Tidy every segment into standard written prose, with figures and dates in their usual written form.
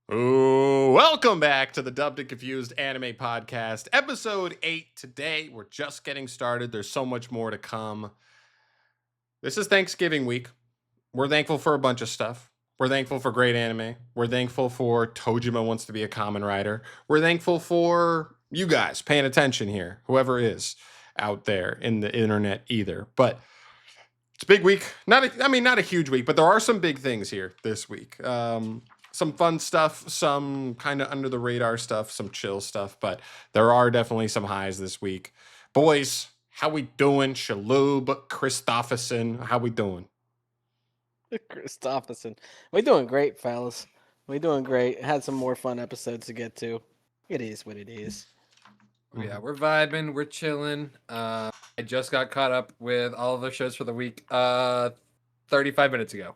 Ooh, welcome back to the Dubbed and Confused Anime Podcast, episode 8 today. We're just getting started. There's so much more to come. This is Thanksgiving week. We're thankful for a bunch of stuff. We're thankful for great anime. We're thankful for Tojima wants to be a Kamen Rider. We're thankful for you guys paying attention here, whoever is out there in the internet either. But it's a big week. Not a huge week, but there are some big things here this week. Some fun stuff, some kind of under the radar stuff, some chill stuff, but there are definitely some highs this week. Boys, how we doing? Shalhoub, Christopherson, how we doing? Christopherson. We doing great, fellas. We doing great. Had some more fun episodes to get to. It is what it is. Yeah, we're vibing, we're chilling. I just got caught up with all of the shows for the week 35 minutes ago.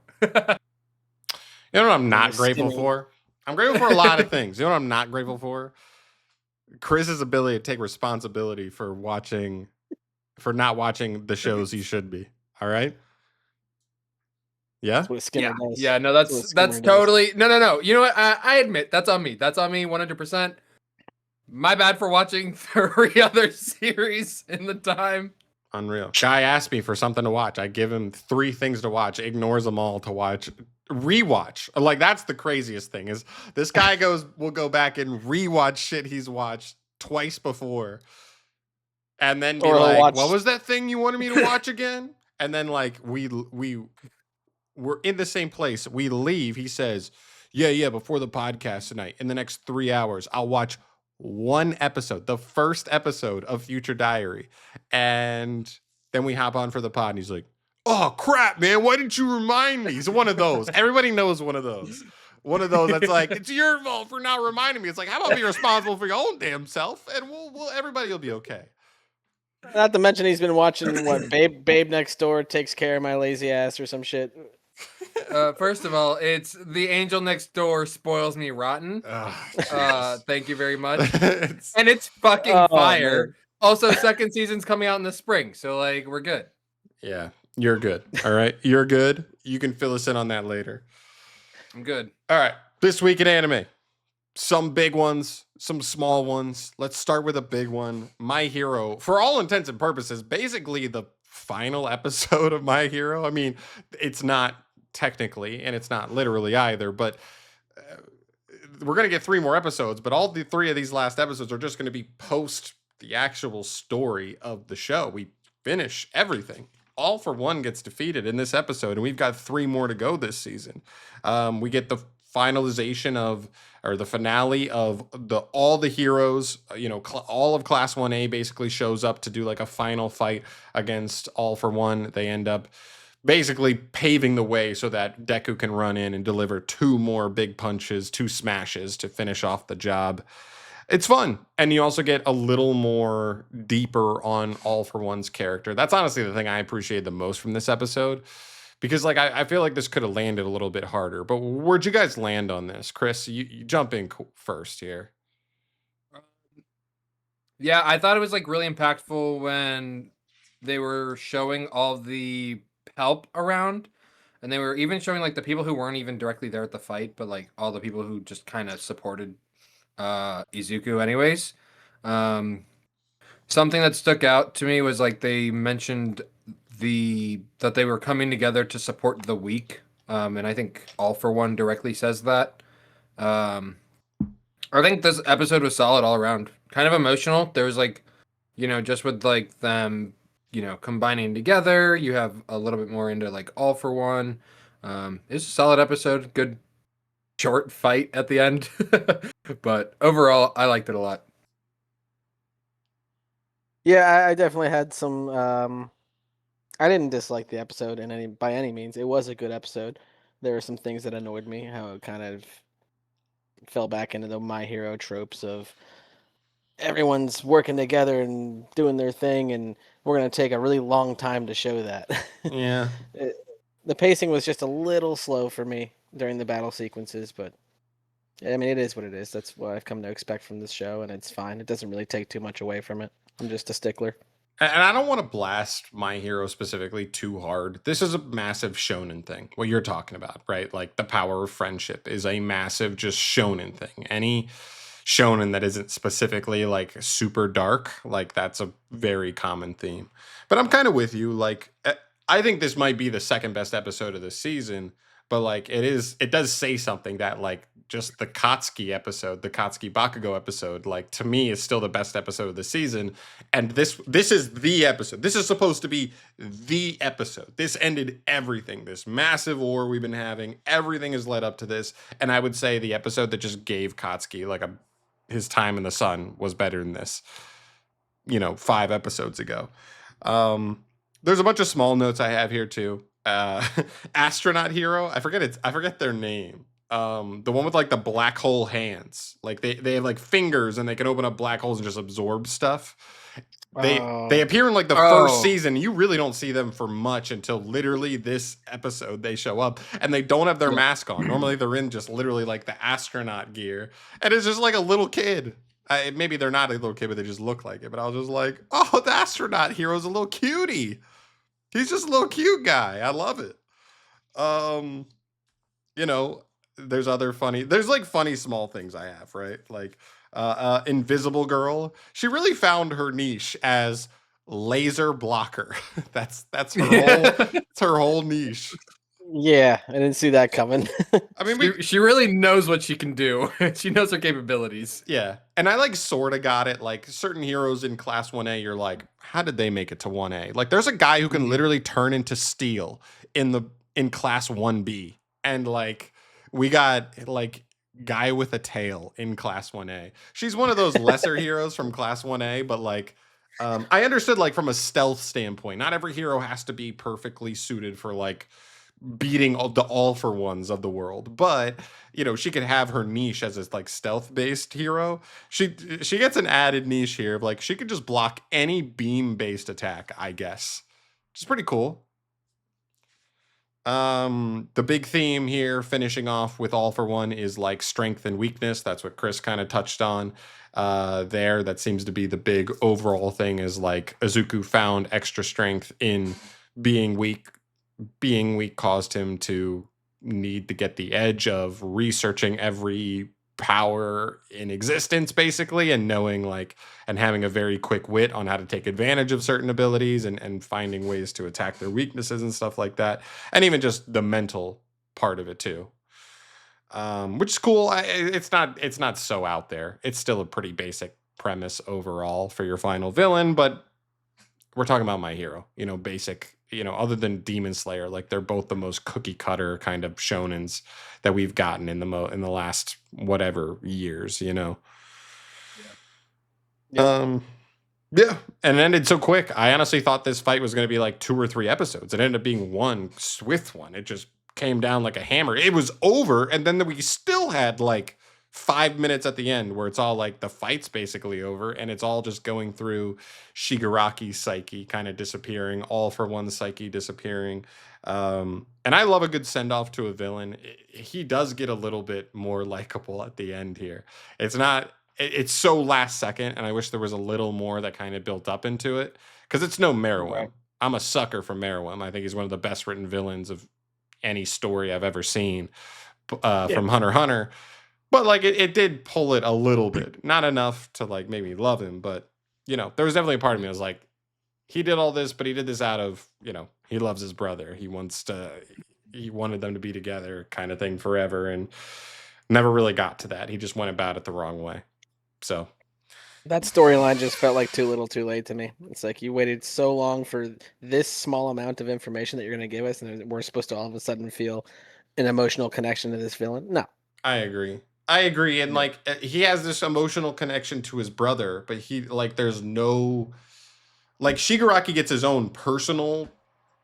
You know what I'm not grateful for? I'm grateful for a lot of things. You know what I'm not grateful for? Chris's ability to take responsibility for not watching the shows he should be. All right? Yeah? That's what Skinner does. Yeah, no, that's totally no. You know what? I admit that's on me. That's on me 100%. My bad for watching 3 other series in the time. Unreal. Guy asked me for something to watch. I give him 3 things to watch, ignores them all to watch. Rewatch. Like, that's the craziest thing is this guy will go back and rewatch shit he's watched twice before. And then be like, what was that thing you wanted me to watch again? And then like we're in the same place. We leave. He says, yeah, before the podcast tonight, in the next 3 hours, I'll watch 1 episode, the first episode of Future Diary. And then we hop on for the pod and he's like, oh crap, man, why didn't you remind me? He's one of those. Everybody knows one of those. One of those that's like, it's your fault for not reminding me. It's like, how about be responsible for your own damn self and everybody will be okay. Not to mention he's been watching what Babe Next Door takes care of my lazy ass or some shit. First of all, it's The Angel Next Door spoils me rotten. Thank you very much. And it's fucking fire. Man. Also, second season's coming out in the spring, so like we're good. Yeah, you're good. All right, you're good. You can fill us in on that later. I'm good. All right, this week in anime, some big ones, some small ones. Let's start with a big one. My Hero, for all intents and purposes, basically the final episode of My Hero. I mean, it's not technically, and it's not literally either, but we're going to get 3 more episodes, but all the 3 of these last episodes are just going to be post the actual story of the show. We finish everything. All for One gets defeated in this episode, and we've got 3 more to go this season. We get the finalization or the finale of all the heroes. All of Class 1A basically shows up to do like a final fight against All for One. They end up basically paving the way so that Deku can run in and deliver 2 more big punches, 2 smashes to finish off the job. It's fun. And you also get a little more deeper on All for One's character. That's honestly the thing I appreciated the most from this episode. Because like I feel like this could have landed a little bit harder. But where'd you guys land on this? Chris, you jump in first here. Yeah, I thought it was like really impactful when they were showing all the help around. And they were even showing like the people who weren't even directly there at the fight, but like all the people who just kind of supported Izuku anyways. Something that stuck out to me was like they mentioned that they were coming together to support the weak, and I think All for One directly says that. I think this episode was solid all around. Kind of emotional. There was like, just with like them, combining together. You have a little bit more into like All for One. It's a solid episode. Good short fight at the end. But overall, I liked it a lot. Yeah, I definitely had some. I didn't dislike the episode by any means. It was a good episode. There were some things that annoyed me. How it kind of fell back into the My Hero tropes of everyone's working together and doing their thing, and we're going to take a really long time to show that. Yeah. The pacing was just a little slow for me during the battle sequences, but I mean, it is what it is. That's what I've come to expect from this show, and it's fine. It doesn't really take too much away from it. I'm just a stickler. And I don't want to blast My Hero specifically too hard. This is a massive shonen thing. What you're talking about, right? Like the power of friendship is a massive just shonen thing. Any shonen that isn't specifically like super dark, like that's a very common theme. But I'm kind of with you. Like I think this might be the second best episode of the season, but like it does say something that like just the Katsuki episode, the Katsuki Bakugo episode, like to me is still the best episode of the season. And this is the episode. This is supposed to be the episode. This ended everything. This massive war we've been having. Everything has led up to this. And I would say the episode that just gave Katsuki like his time in the sun was better than this. 5 episodes ago. There's a bunch of small notes I have here too. Astronaut Hero. I forget their name. The one with like the black hole hands. Like they have like fingers and they can open up black holes and just absorb stuff. They appear in like the first season. You really don't see them for much until literally this episode they show up and they don't have their mask on. Normally they're in just literally like the astronaut gear. And it's just like a little kid. Maybe they're not a little kid, but they just look like it. But I was just like, oh, the astronaut hero's a little cutie. He's just a little cute guy. I love it. There's like funny small things I have, right? Like Invisible Girl. She really found her niche as laser blocker. that's her her whole niche. Yeah, I didn't see that coming. I mean, she really knows what she can do. She knows her capabilities. Yeah. And I like sort of got it. Like certain heroes in class 1A, you're like, how did they make it to 1A? Like there's a guy who can literally turn into steel in class 1B. And like we got like guy with a tail in class 1A. She's one of those lesser heroes from class 1A, but like I understood like from a stealth standpoint, not every hero has to be perfectly suited for like beating the all for ones of the world, but she could have her niche as a like stealth based hero. She gets an added niche here of like she could just block any beam based attack, I guess, which is pretty cool. The big theme here, finishing off with all for one, is like strength and weakness. That's what Chris kind of touched on there. That seems to be the big overall thing, is like Izuku found extra strength in being weak. Being weak caused him to need to get the edge of researching every power in existence, basically, and knowing like and having a very quick wit on how to take advantage of certain abilities and finding ways to attack their weaknesses and stuff like that, and even just the mental part of it too, which is cool. It's not so out there. It's still a pretty basic premise overall for your final villain, but we're talking about My Hero, basic, other than Demon Slayer, like they're both the most cookie cutter kind of shonens that we've gotten in the last whatever years, Yeah. Yeah. And it ended so quick. I honestly thought this fight was going to be like 2 or 3 episodes. It ended up being one swift one. It just came down like a hammer. It was over. And then we still had like 5 minutes at the end where it's all like the fight's basically over and it's all just going through Shigaraki's psyche kind of disappearing, all for one psyche disappearing. And I love a good send off to a villain. He does get a little bit more likable at the end here. It's so last second, and I wish there was a little more that kind of built up into it, because it's no Meruem. Right. I'm a sucker for Meruem. I think he's one of the best written villains of any story I've ever seen from Hunter x Hunter. But like it did pull it a little bit, not enough to like make me love him, but there was definitely a part of me that was like, he did all this, but he did this out of he loves his brother. He wanted them to be together, kind of thing, forever, and never really got to that. He just went about it the wrong way. So that storyline just felt like too little, too late to me. It's like you waited so long for this small amount of information that you're going to give us, and we're supposed to all of a sudden feel an emotional connection to this villain. No, I agree. And like he has this emotional connection to his brother, but he like there's no like Shigaraki gets his own personal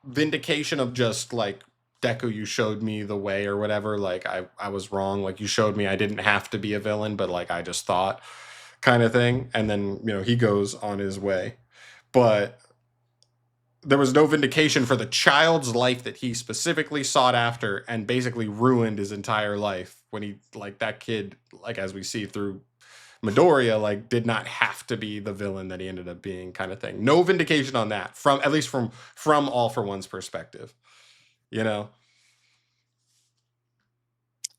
vindication of just like, Deku, you showed me the way or whatever. Like I was wrong. Like you showed me I didn't have to be a villain, but like I just thought, kind of thing. And then he goes on his way, but there was no vindication for the child's life that he specifically sought after and basically ruined his entire life when he, like, that kid, like, as we see through Midoriya like did not have to be the villain that he ended up being, kind of thing. No vindication on that from at least from All for One's perspective. You know?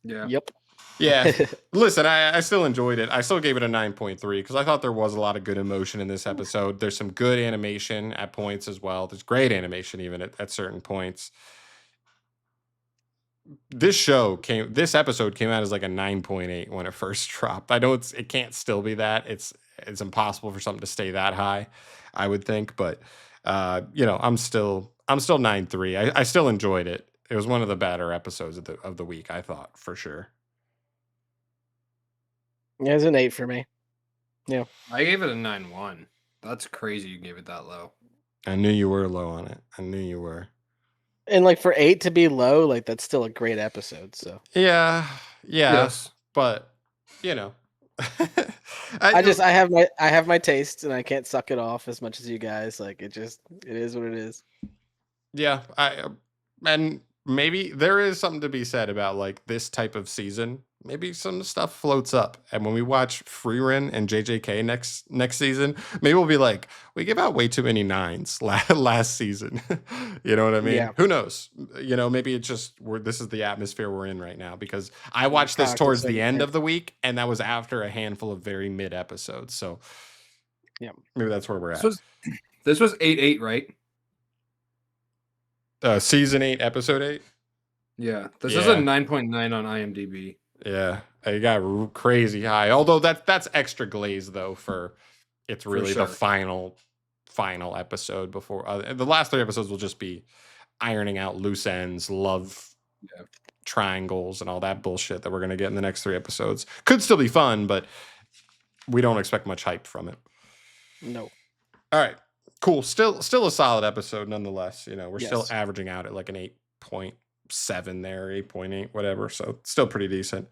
Yeah. Yep. Yeah. Listen, I still enjoyed it. I still gave it a 9.3 because I thought there was a lot of good emotion in this episode. There's some good animation at points as well. There's great animation even at certain points. This episode came out as like a 9.8 when it first dropped. I know it can't still be that. It's impossible for something to stay that high, I would think, but I'm still 9.3. I still enjoyed it. It was one of the better episodes of the week, I thought, for sure. Yeah, it's an 8 for me. Yeah. I gave it a 9.1. That's crazy you gave it that low. I knew you were low on it. I knew you were. And like for 8 to be low, like that's still a great episode. So Yeah. Yes. But you know, I have my taste, and I can't suck it off as much as you guys. Like it is what it is. Yeah, and maybe there is something to be said about like this type of season. Maybe some stuff floats up, and when we watch Freerin and JJK next season, maybe we'll be like, we give out way too many 9s last season. You know what I mean? Yeah. Who knows? Maybe it's just this is the atmosphere we're in right now, because I watched this Product towards is the end second. of the week, and that was after a handful of very mid episodes. So Yeah. maybe that's where we're at. This was 8.8, right? Season 8, episode 8. Yeah. This is a 9.9 on IMDb. Yeah, it got crazy high. Although that's extra glaze though, for it's really sure. the final episode before the last 3 episodes will just be ironing out loose ends, love triangles, and all that bullshit that we're gonna get in the next 3 episodes. Could still be fun, but we don't expect much hype from it. No. All right, cool. Still a solid episode nonetheless. We're still Yes. averaging out at like an 8.7 there, 8.8, whatever. So still pretty decent.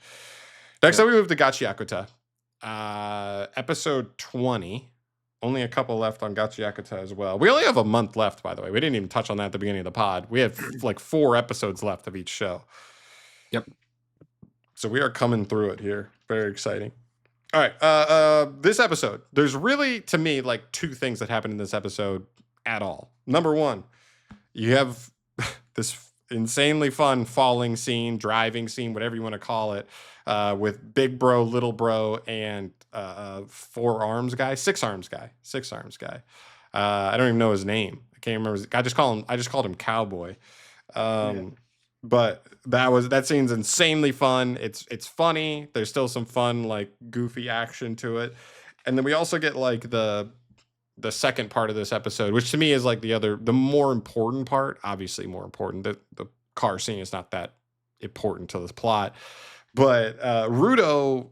Next up, we move to Gachiakuta. Episode 20. Only a couple left on Gachiakuta as well. We only have a month left, by the way. We didn't even touch on that at the beginning of the pod. We have like 4 episodes left of each show. Yep. So we are coming through it here. Very exciting. All right. This episode, there's really, to me, like 2 things that happen in this episode at all. Number 1, you have this insanely fun falling scene, driving scene, whatever you want to call it, with Big Bro, Little Bro, and 4 arms guy, 6 arms guy. I don't even know his name. I can't remember. I just called him Cowboy. But that scene's insanely fun. It's funny. There's still some fun, like goofy action to it. And then we also get like the second part of this episode, which to me is like the more important part. Obviously more important. The car scene is not that important to this plot. But Rudo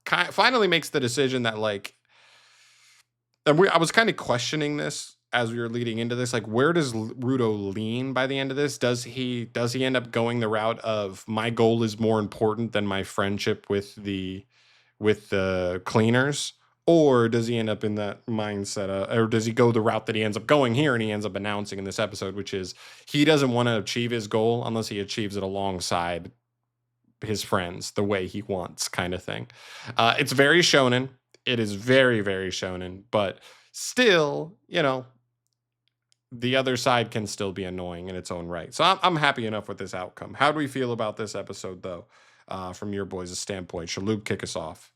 finally makes the decision that like, and I was kind of questioning this as we were leading into this, like, where does Rudo lean by the end of this? Does he end up going the route of my goal is more important than my friendship with the cleaners? Or does he end up in that mindset, or does he go the route that he ends up going here and he ends up announcing in this episode, which is he doesn't want to achieve his goal unless he achieves it alongside his friends the way he wants, kind of thing. It's very shonen. It is very, very shonen, but still, the other side can still be annoying in its own right. So I'm happy enough with this outcome. How do we feel about this episode, though, from your boys' standpoint? Shalhoub, kick us off.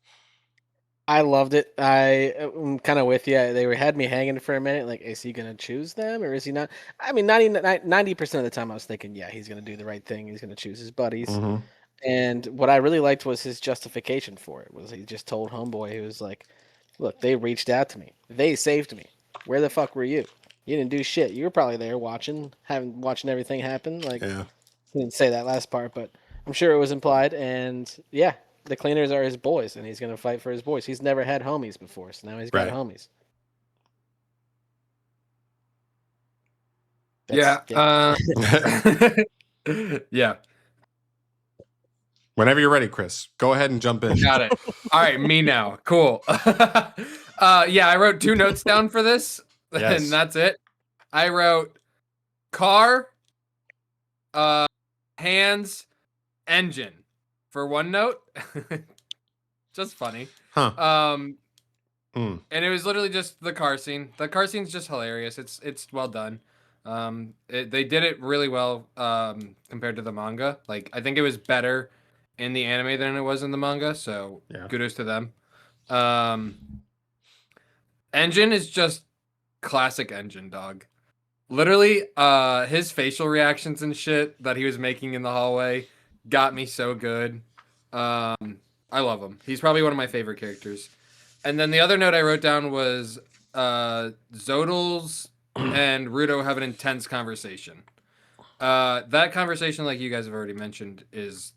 I loved it. I'm kind of with you. They had me hanging for a minute. Like, is he going to choose them or is he not? I mean, 90% of the time I was thinking, yeah, he's going to do the right thing. He's going to choose his buddies. Mm-hmm. And what I really liked was his justification for it. Was he just told Homeboy, he was like, look, they reached out to me. They saved me. Where the fuck were you? You didn't do shit. You were probably there watching everything happen. Like, Yeah. He didn't say that last part, but I'm sure it was implied. And yeah, the cleaners are his boys, and he's going to fight for his boys. He's never had homies before, so now he's got Right. homies. Yeah. Whenever you're ready, Chris, go ahead and jump in. Got it. All right, me now. Cool. Yeah, I wrote 2 notes down for this, Yes. and that's it. I wrote car, hands, engine for 1 note. just funny. Huh. And it was literally just the car scene. The car scene's just hilarious. It's well done. They did it really well compared to the manga. Like I think it was better in the anime than it was in the manga. So Yeah. kudos to them. Engine is just classic Engine, dog. Literally, his facial reactions and shit that he was making in the hallway got me so good. I love him. He's probably one of my favorite characters. And then the other note I wrote down was Zodals and Rudo have an intense conversation. That conversation, like you guys have already mentioned, is,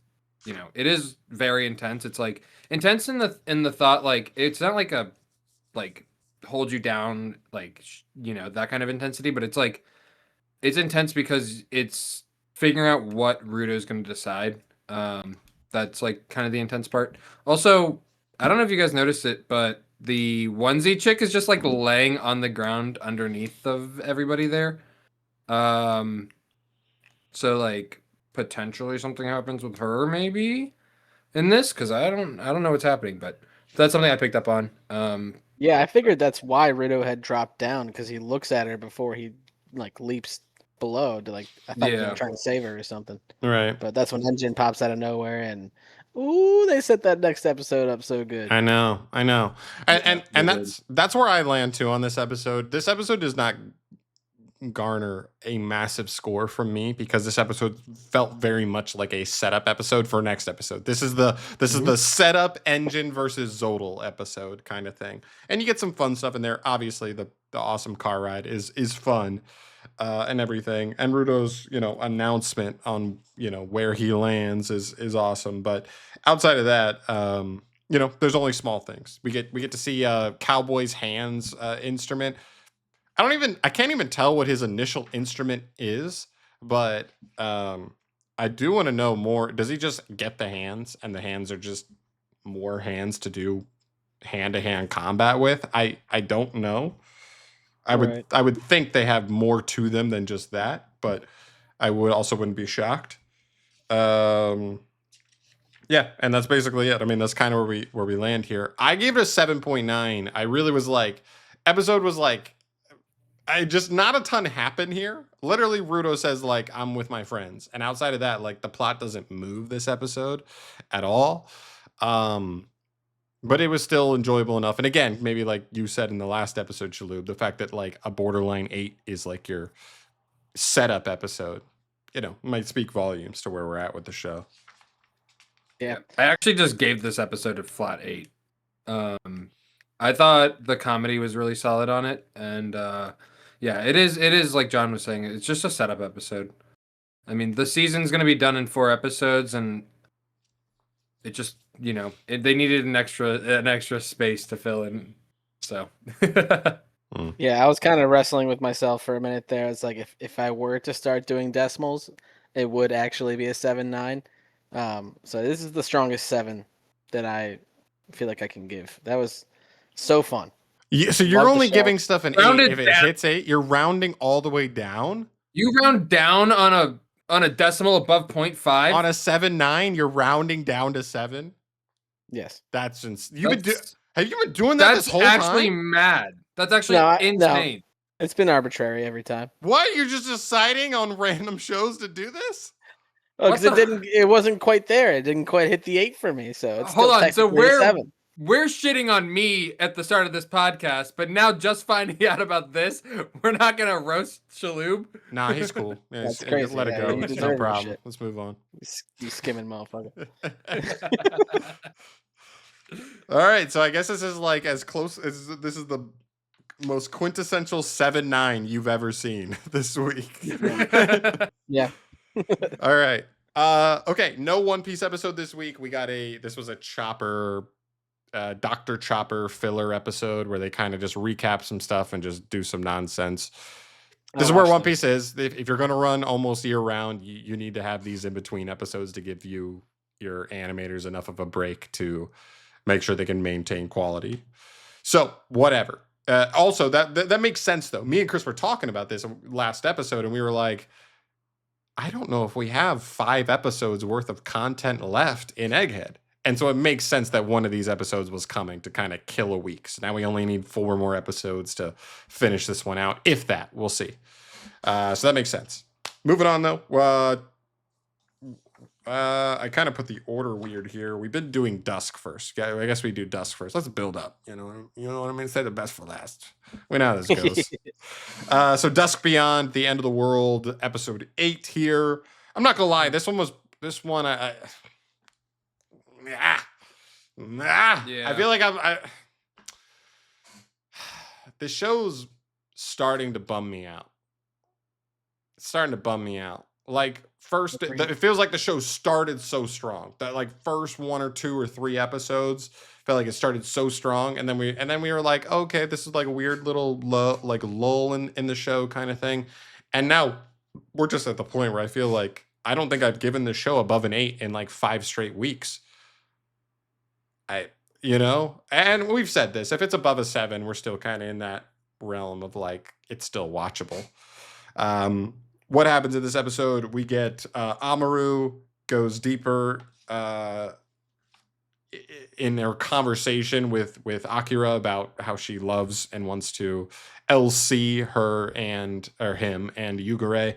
it is very intense. It's like intense in the thought, like it's not like a like hold you down, like that kind of intensity, but it's like it's intense because it's figuring out what Rudo's going to decide. That's like kind of the intense part. Also, I don't know if you guys noticed it, but the onesie chick is just like laying on the ground underneath of everybody there. So like potentially something happens with her maybe in this, because I don't know what's happening, but that's something I picked up on. Yeah, I figured that's why Rido had dropped down because he looks at her before he like leaps below to like I thought he was Yeah. trying to save her or something. Right. But that's when Engine pops out of nowhere and ooh, they set that next episode up so good. I know. And Yeah, and they did. that's where I land too on this episode. This episode does not garner a massive score from me because this episode felt very much like a setup episode for next episode. This is the setup Engine versus Zodal episode kind of thing. And you get some fun stuff in there. Obviously the awesome car ride is fun. And everything, and Rudo's announcement on where he lands is awesome. But outside of that, there's only small things. We get to see Cowboy's hands instrument. I can't even tell what his initial instrument is, but I do want to know more. Does he just get the hands, and the hands are just more hands to do hand-to-hand combat with? I don't know. I would think they have more to them than just that, but I wouldn't be shocked. Yeah, and that's basically it. I mean, that's kind of where we land here. I gave it a 7.9. I really was like, episode was like, I just not a ton happened here. Literally, Rudo says like, I'm with my friends, and outside of that, like the plot doesn't move this episode at all. But it was still enjoyable enough. And again, maybe like you said in the last episode, Shalhoub, the fact that like a Borderline 8 is like your setup episode, might speak volumes to where we're at with the show. Yeah. I actually just gave this episode a flat 8. I thought the comedy was really solid on it. And yeah, it is like John was saying, it's just a setup episode. I mean, the season's going to be done in 4 episodes, and it just, they needed an extra space to fill in. So, Yeah, I was kind of wrestling with myself for a minute there. It's like if I were to start doing decimals, it would actually be a 7.9. So this is the strongest 7 that I feel like I can give. That was so fun. Yeah, so you're Love the only show. giving stuff an 8 Rounded if it down. hits 8. You're rounding all the way down you round down on a decimal above 0.5. on a 7.9. You're rounding down to 7. Yes. That's have you been doing that That's this whole actually time? mad. That's actually No, insane. It's been arbitrary every time. What? You're just deciding on random shows to do this? Oh, What because the- it wasn't quite there. It didn't quite hit the 8 for me. So it's Hold still on, so technically a 7. We're shitting on me at the start of this podcast, but now just finding out about this, we're not gonna roast Shalhoub. Nah, he's cool. Yeah, That's just crazy. let it Yeah, go. you It's deserve no your problem. shit. Let's move on. You skimming motherfucker. All right, so I guess this is like as close as this is the most quintessential 7.9 you've ever seen this week. Yeah. All right. Okay, no One Piece episode this week. This was a Chopper Dr. Chopper filler episode where they kind of just recap some stuff and just do some nonsense. This is where One Piece is. If you're going to run almost year round, you need to have these in between episodes to give your animators enough of a break to make sure they can maintain quality. So whatever. Also, that makes sense though. Me and Chris were talking about this last episode, and we were like, I don't know if we have 5 episodes worth of content left in Egghead. And so it makes sense that one of these episodes was coming to kind of kill a week. So now we only need 4 more episodes to finish this one out. If that, we'll see. So that makes sense. Moving on, though. I kind of put the order weird here. We've been doing Dusk first. Yeah, I guess we do Dusk first. Let's build up. You know what I mean? Say the best for last. We know how this goes. So Dusk Beyond, The End of the World, episode 8 here. I'm not gonna lie. This one I feel like the show's starting to bum me out. It's starting to bum me out. Like first, it feels like the show started so strong that like first 1 or 2 or 3 episodes felt like it started so strong, and then we were like, okay, this is like a weird little lull in the show kind of thing, and now we're just at the point where I feel like I don't think I've given the show above an 8 in like 5 straight weeks. And we've said this, if it's above a 7, we're still kind of in that realm of like it's still watchable. What happens in this episode? We get Amaru goes deeper in their conversation with Akira about how she loves and wants to LC her him and Yugure.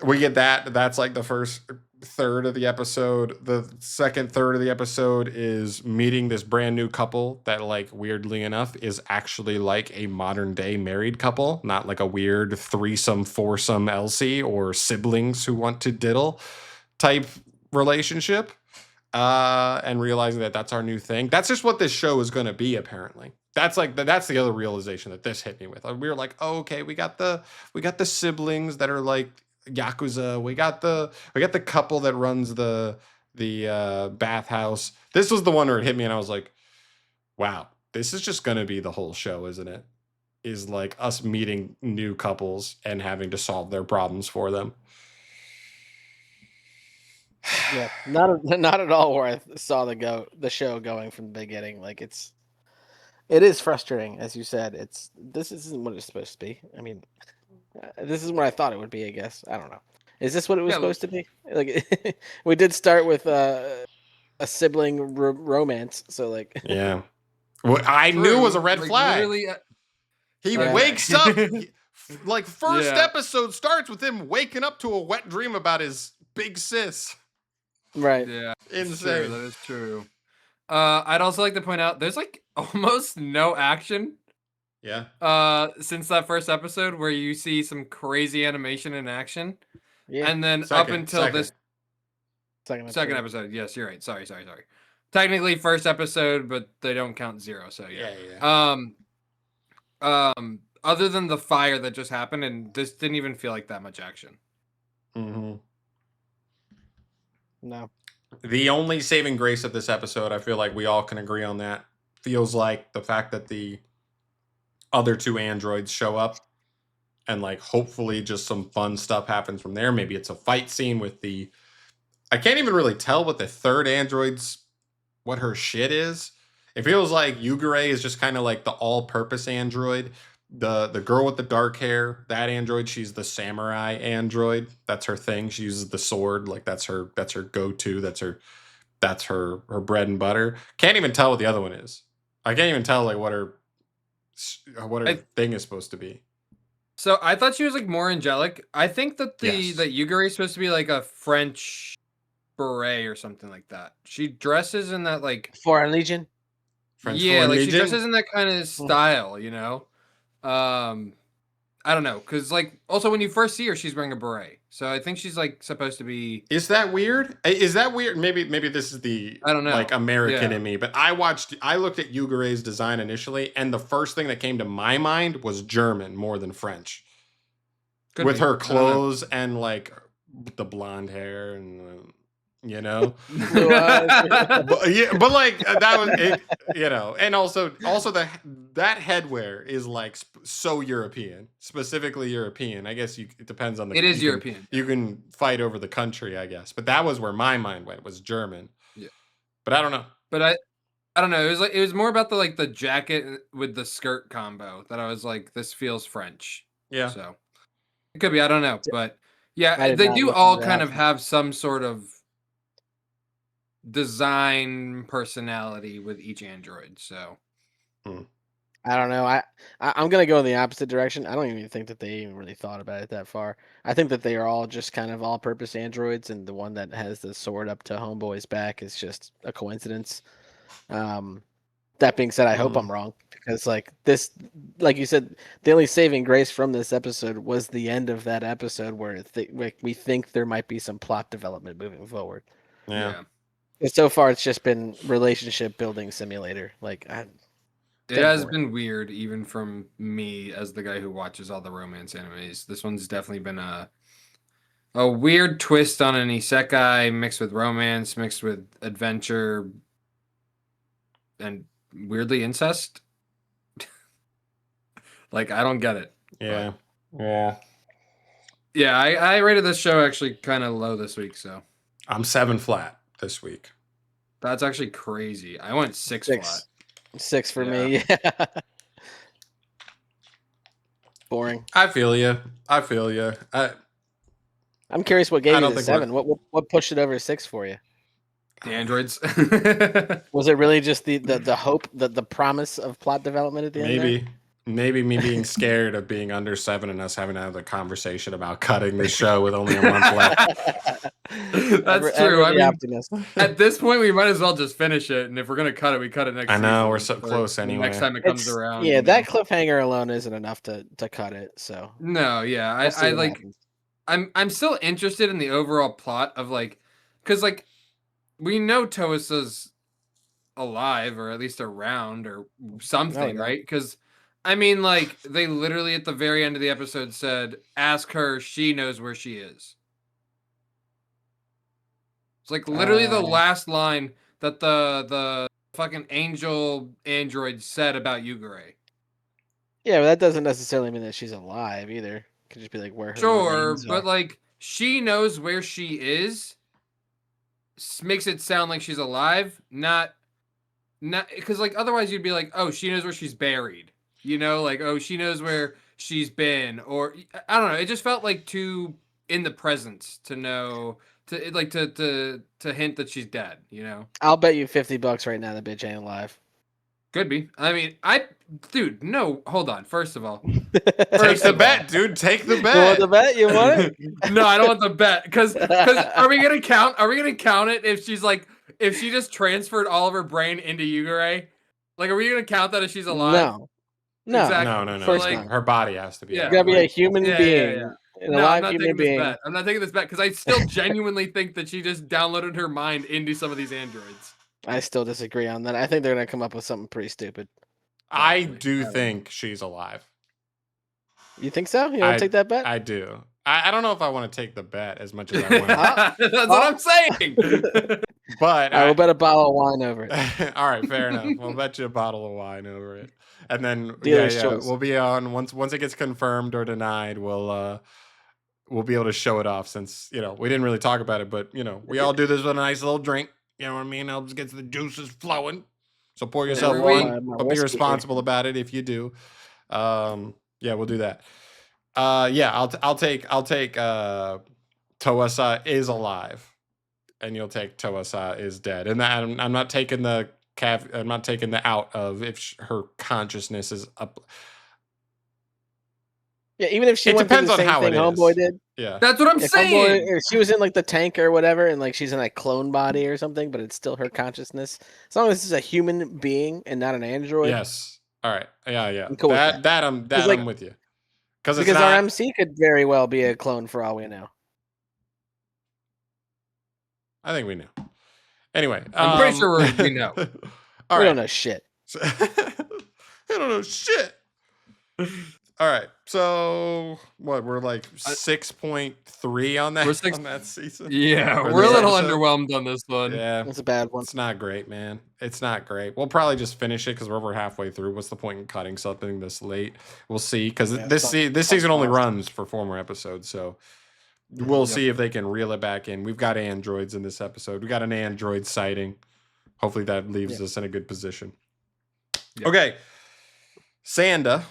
We get that. That's like the first third of the episode. The second third of the episode is meeting this brand new couple that, like, weirdly enough, is actually like a modern day married couple, not like a weird threesome, foursome Elsie or siblings who want to diddle type relationship. And realizing that that's our new thing. That's just what this show is going to be, apparently. That's the other realization that this hit me with. We were like, oh, okay, we got the siblings that are like Yakuza. We got the couple that runs the bathhouse. This was the one where it hit me and I was like, wow, this is just gonna be the whole show, isn't it? Is like us meeting new couples and having to solve their problems for them. Yeah, not at all where I saw the show going from the beginning. Like it is frustrating, as you said. This isn't what it's supposed to be. I mean, this is what I thought it would be, I guess. I don't know. Is this what it was supposed to be? Like, we did start with a sibling romance, so like. Yeah. Well, I knew it was a red flag. He wakes up. Like, first episode starts with him waking up to a wet dream about his big sis. Right. Yeah. Insane. That is true. I'd also like to point out there's like almost no action. Yeah. Since that first episode where you see some crazy animation in action. Yeah. And then up until this second episode. Yes, you're right. Sorry. Technically first episode, but they don't count 0, so yeah. Other than the fire that just happened, and this didn't even feel like that much action. Mm-hmm. No. The only saving grace of this episode, I feel like we all can agree on that, feels like the fact that the other 2 androids show up and like hopefully just some fun stuff happens from there. Maybe it's a fight scene with I can't even really tell what the third android's what her shit is. It feels like Yugure is just kind of like the all-purpose android. The girl with the dark hair, that android, she's the samurai android. That's her thing. She uses the sword, like that's her go-to. That's her bread and butter. Can't even tell what the other one is. I can't even tell like what her thing is supposed to be. So I thought she was like more angelic. I think that that Yugure is supposed to be like a French beret or something like that. She dresses in that like Foreign Legion. French yeah, Foreign like Legion? she dresses in that kind of style, you know. I don't know, because like also when you first see her, she's wearing a beret, so I think she's like supposed to be. Is that weird? Is that weird? Maybe this is the I don't know, like American in me, but I looked at Yugure's design initially, and the first thing that came to my mind was German more than French. Could with be. her clothes and like the blonde hair and but like that was it, and also that headwear is like so European, specifically European. I guess it depends on it is European. You can fight over the country, I guess, but that was where my mind went, was German. Yeah, but I don't know. But I don't know. It was more about the jacket with the skirt combo that I was like, this feels French. Yeah. So it could be. I don't know, but yeah, they do all kind of have some sort of design personality with each android. So I don't know. I'm gonna go in the opposite direction. I don't even think that they even really thought about it that far. I think that they are all just kind of all-purpose androids, and the one that has the sword up to Homeboy's back is just a coincidence. That being said, I hope I'm wrong because like you said, the only saving grace from this episode was the end of that episode where we think there might be some plot development moving forward. Yeah. And so far, it's just been relationship building simulator. it has been weird, even from me as the guy who watches all the romance animes. This one's definitely been a weird twist on an isekai mixed with romance, mixed with adventure, and weirdly incest. Like, I don't get it. Yeah. But... Yeah. Yeah, I rated this show actually kind of low this week, so. I'm 7 flat this week. That's actually crazy. I went 6 flat. 6 for me. Yeah. Boring. I feel you. I'm curious what gave I you don't the think 7. What pushed it over 6 for you? The androids. Was it really just the hope, the promise of plot development at the end? Maybe me being scared of being under 7 and us having to have a conversation about cutting the show with only a month left. That's true. I mean, optimist. At this point, we might as well just finish it. And if we're gonna cut it, we cut it next. I know season, we're so close anyway. Next time it comes around. Yeah, that cliffhanger alone isn't enough to cut it. So no, yeah, I like. Happens. I'm still interested in the overall plot of like, because like, we know Toasa's alive or at least around or something, right? Because. I mean, like, they literally at the very end of the episode said, ask her, she knows where she is. It's like literally the last line that the fucking angel android said about Yugure. Yeah, but that doesn't necessarily mean that she's alive either. It could just be like where her remains but are. like, she knows where she is. Makes it sound like she's alive, not because like otherwise you'd be like, oh, she knows where she's buried. You know, like, oh, she knows where she's been, or I don't know. It just felt like too in the present to know, to hint that she's dead. You know, I'll bet you $50 right now the bitch ain't alive. Could be. I mean, dude, no, hold on. First of all, take the bet, dude. Take the bet. You want the bet? You want it? No, I don't want the bet because are we gonna count? Are we gonna count it if she's like if she just transferred all of her brain into Yugure? Like, are we gonna count that if she's alive? No. No, exactly. No. Like, her body has to be. Yeah, gotta be a human being. Yeah. No, I'm not taking this bet. I'm not taking this bet because I still genuinely think that she just downloaded her mind into some of these androids. I still disagree on that. I think they're gonna come up with something pretty stupid. I do think she's alive. You think so? You want to take that bet? I do. I don't know if I want to take the bet as much as I want. That's what I'm saying. But I will bet a bottle of wine over it. All right, fair enough. We'll bet you a bottle of wine over it, and then choice. We'll be on once it gets confirmed or denied. We'll be able to show it off since we didn't really talk about it, but we all do this with a nice little drink. You know what I mean? Helps get the juices flowing. So pour yourself one, but be responsible about it if you do. Yeah, we'll do that. Yeah, I'll take Toasa is alive, and you'll take Toasa is dead. And that, I'm not taking the out of if her consciousness is up. Yeah, even if she went through the same thing Homeboy did. Yeah, that's what I'm saying. If she was in like the tank or whatever, and like she's in a clone body or something, but it's still her consciousness. As long as it's a human being and not an android. Yes. All right. Yeah. I'm cool with that. I'm with you. Because our MC could very well be a clone for all we know. I think we know. Anyway, I'm pretty sure we know. We don't know shit. I don't know shit. All right, so what? We're like 6.3 on that. On that season. Yeah, we're a little underwhelmed on this one. Yeah, it's a bad one. It's not great, man. It's not great. We'll probably just finish it because we're over halfway through. What's the point in cutting something this late? We'll see because this season only runs for 4 more episodes, so we'll see if they can reel it back in. We've got androids in this episode. We got an android sighting. Hopefully that leaves us in a good position. Yep. Okay, Sanda.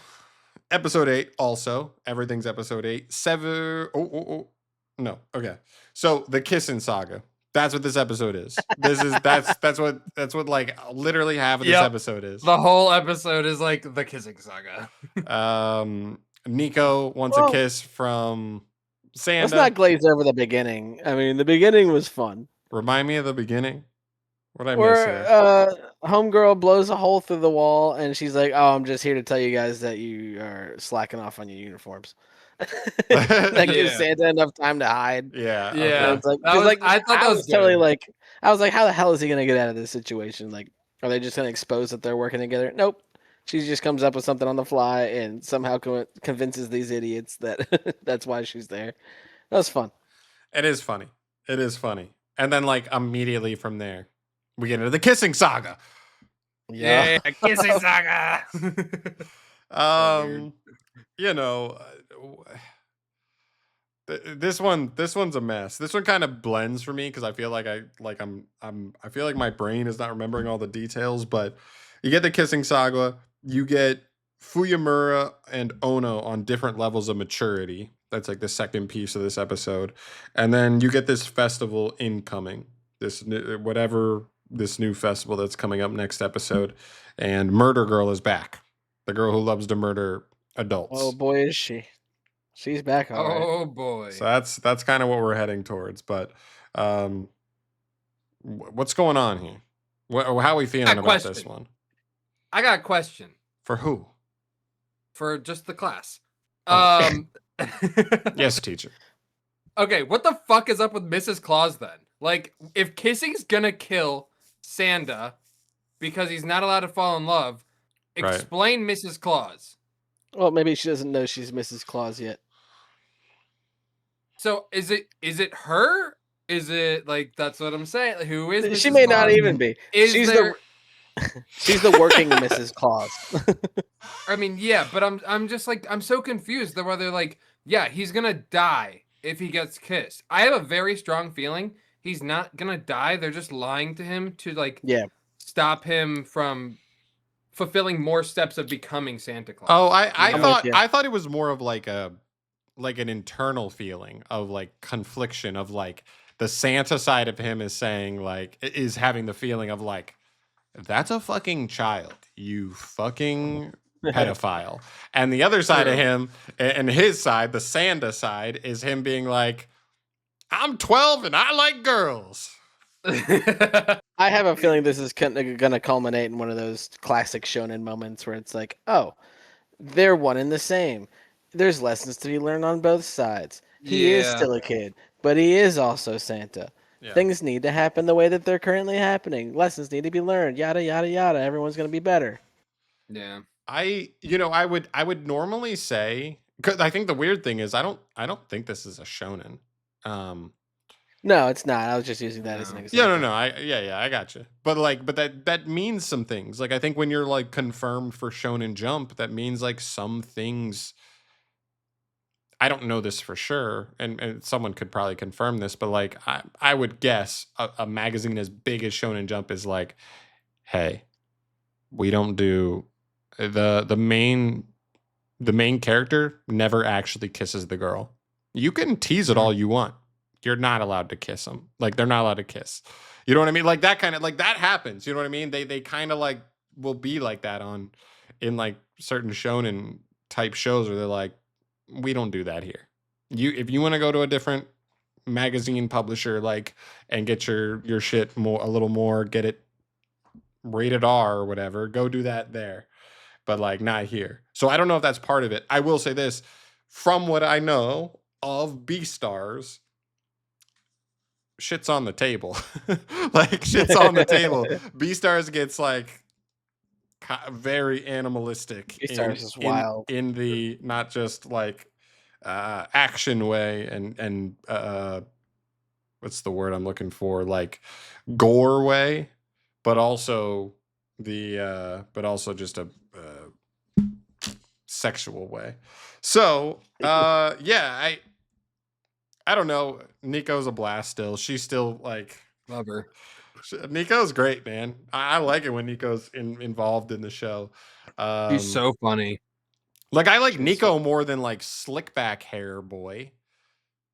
Episode 8 also. Everything's episode 8. 7. No. Okay. So the Kissin Saga. That's what this episode is. That's what like literally half of this Yep. episode is. The whole episode is like the kissing saga. Nico wants a kiss from Sanda. Let's not glaze over the beginning. I mean, the beginning was fun. Remind me of the beginning. What I miss here? Where homegirl blows a hole through the wall, and she's like, "Oh, I'm just here to tell you guys that you are slacking off on your uniforms." That gives Yeah. Santa enough time to hide. Yeah. Yeah. okay. It's like, That 'cause, was- like I thought that was totally good. like, I was like, how the hell is he gonna get out of this situation? Like, are they just gonna expose that they're working together? Nope. She just comes up with something on the fly and somehow convinces these idiots that that's why she's there. That was fun. It is funny. It is funny. And then like immediately from there, we get into the kissing saga. Yeah, kissing saga. Um, you know, this one's a mess. This one kind of blends for me because I feel like I feel like my brain is not remembering all the details. But you get the kissing saga. You get Fuyamura and Ono on different levels of maturity. That's like the second piece of this episode, and then you get this festival incoming. This new festival that's coming up next episode, and Murder Girl is back. The girl who loves to murder adults. Oh boy, is she? She's back. All right. Oh boy. So that's kind of what we're heading towards. But what's going on here? How are we feeling Got a about this question. one? I got a question For who? for just the class. Oh. Yes, teacher. Okay, what the fuck is up with Mrs. Claus then? Like, if Kissing's gonna kill Sanda because he's not allowed to fall in love, Right. explain Mrs. Claus. Well, maybe she doesn't know she's Mrs. Claus yet. So is it her? Is it like that's what I'm saying? Like, who is Mrs. She may not Claus? even be. Is she's there? She's the working Mrs. Claus. I mean, yeah, but I'm just like I'm so confused that whether like yeah he's gonna die if he gets kissed. I have a very strong feeling he's not gonna die. They're just lying to him to like stop him from fulfilling more steps of becoming Santa Claus. Oh, I I'm thought with ya. I thought it was more of like an internal feeling of like confliction of like the Santa side of him is saying like is having the feeling of like that's a fucking child, you fucking pedophile. And the other side of him and his side, the Sanda side, is him being like, I'm 12 and I like girls. I have a feeling this is going to culminate in one of those classic shonen moments where it's like, oh, they're one and the same. There's lessons to be learned on both sides. He is still a kid, but he is also Santa. Yeah. Things need to happen the way that they're currently happening. Lessons need to be learned. Yada yada yada. Everyone's going to be better. Yeah. I would normally say, because I think the weird thing is I don't think this is a shonen. No, it's not. I was just using that as an Yeah, example. no, I got you. But that means some things. Like I think when you're like confirmed for Shonen Jump, that means like some things. I don't know this for sure, and someone could probably confirm this, but like I would guess a magazine as big as Shonen Jump is like, hey, we don't do the main character never actually kisses the girl. You can tease it all you want. You're not allowed to kiss them. Like they're not allowed to kiss. You know what I mean? Like that kind of like that happens. You know what I mean? They kind of like will be like that in like certain shonen type shows where they're like, we don't do that here. If you want to go to a different magazine publisher like and get your shit a little more, get it rated R or whatever, go do that there. But like not here. So I don't know if that's part of it. I will say this, from what I know of Beastars, shit's on the table. Like shit's on the table. Beastars gets like very animalistic Beastars is wild. in the not just like action way and what's the word I'm looking for, like gore way, but also just a sexual way. So yeah, I don't know. Nico's a blast still. She's still like Love her. Nico's great, man. I like it when Nico's involved in the show. She's so funny. Like I like Nico more than like Slickback Hair Boy,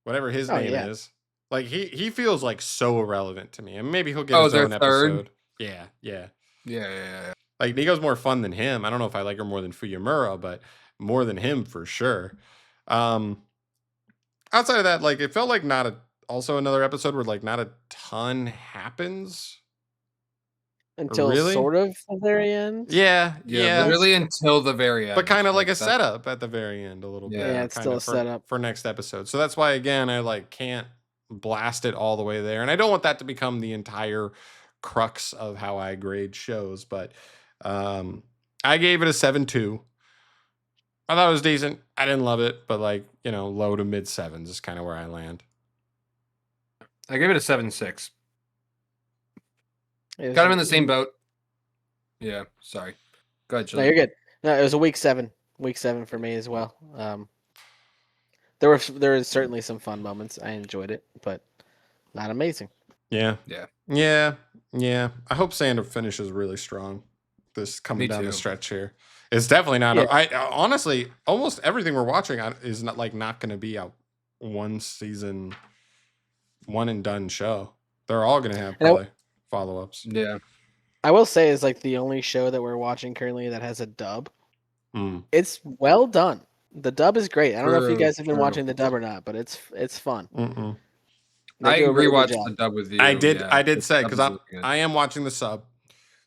whatever his name is. Like he feels like so irrelevant to me, and maybe he'll get Oh, his their own third? episode. Yeah, yeah. Yeah. Like Nico's more fun than him. I don't know if I like her more than Fuyamura, but more than him for sure. Um, outside of that, like it felt like not a also another episode where like not a ton happens. Until Really? sort of the very end. Yeah, Yeah, yeah. literally until the very end. But kind of like a that- setup at the very end a little bit. Yeah, it's kind still of a setup. for next episode. So that's why again I like can't blast it all the way there. And I don't want that to become the entire crux of how I grade shows, but I gave it a 7.2. I thought it was decent. I didn't love it, but like, you know, low to mid sevens is kind of where I land. I gave it a 7.6. It was- Got him in the same boat. Yeah, sorry. Go ahead, No, Chili. you're good. No, it was a week 7. Week 7 for me as well. There was certainly some fun moments. I enjoyed it, but not amazing. Yeah. Yeah. Yeah. Yeah. I hope Sander finishes really strong this coming Me down the too. stretch here. It's definitely not. Yeah. I honestly, almost everything we're watching is not going to be a one season, one and done show. They're all going to have And I- probably follow ups. Yeah. I will say is like the only show that we're watching currently that has a dub. Mm. It's well done. The dub is great. I don't know if you True, guys have been true. watching the dub or not, but it's fun. Mm-mm. They I do a really good rewatched job. the dub with you. I did. yeah. I did The say dub because is really good. I am watching the sub.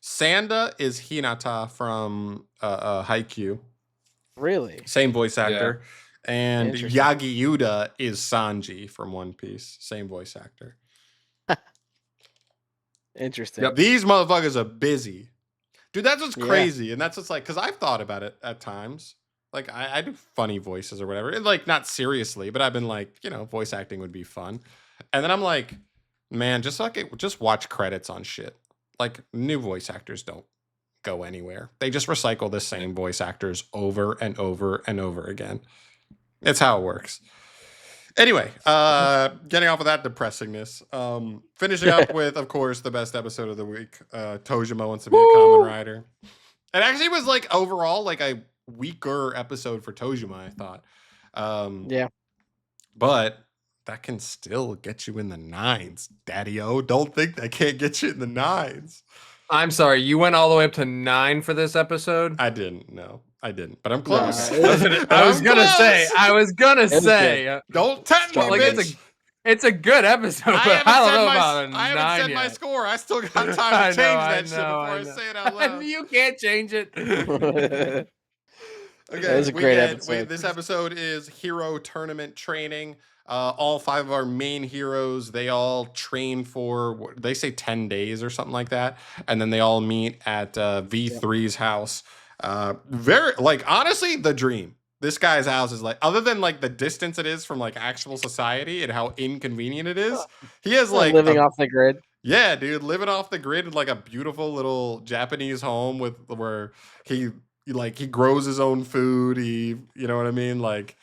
Sanda is Hinata from Haikyuu, Really? same voice actor, and Interesting. Yagi Yuda is Sanji from One Piece, same voice actor. Interesting. Yep. These motherfuckers are busy, dude. That's what's Yeah. crazy, and that's what's like because I've thought about it at times. Like I do funny voices or whatever, and like not seriously, but I've been like, you know, voice acting would be fun, and then I'm like, man, just watch credits on shit. Like new voice actors don't go anywhere. They just recycle the same voice actors over and over and over again. It's how it works. Anyway, getting off of that depressingness, finishing up with, of course, the best episode of the week. Tojima wants to be a Kamen Rider. It actually was like overall like a weaker episode for Tojima, I thought. Yeah. But that can still get you in the 9s, Daddy-O. Don't think that can't get you in the 9s. I'm sorry, you went all the way up to 9 for this episode? I didn't. No, I didn't. But I'm close. it was- I was gonna was say. Don't tempt me, Like, bitch. It's a good episode, I but I don't know about a 9 I haven't said yet. my score. I still got time to I change know, that I shit know, before I I know. say it out loud. You can't change it. That Okay, was a great episode. This episode is hero tournament training. All 5 of our main heroes, they all train for, they say 10 days or something like that. And then they all meet at V3's house. Very, like, honestly, the dream. This guy's house is like, other than like the distance it is from like actual society and how inconvenient it is, he has like living off the grid. yeah, dude, living off the grid in like a beautiful little Japanese home with where he grows his own food. You know what I mean? Like,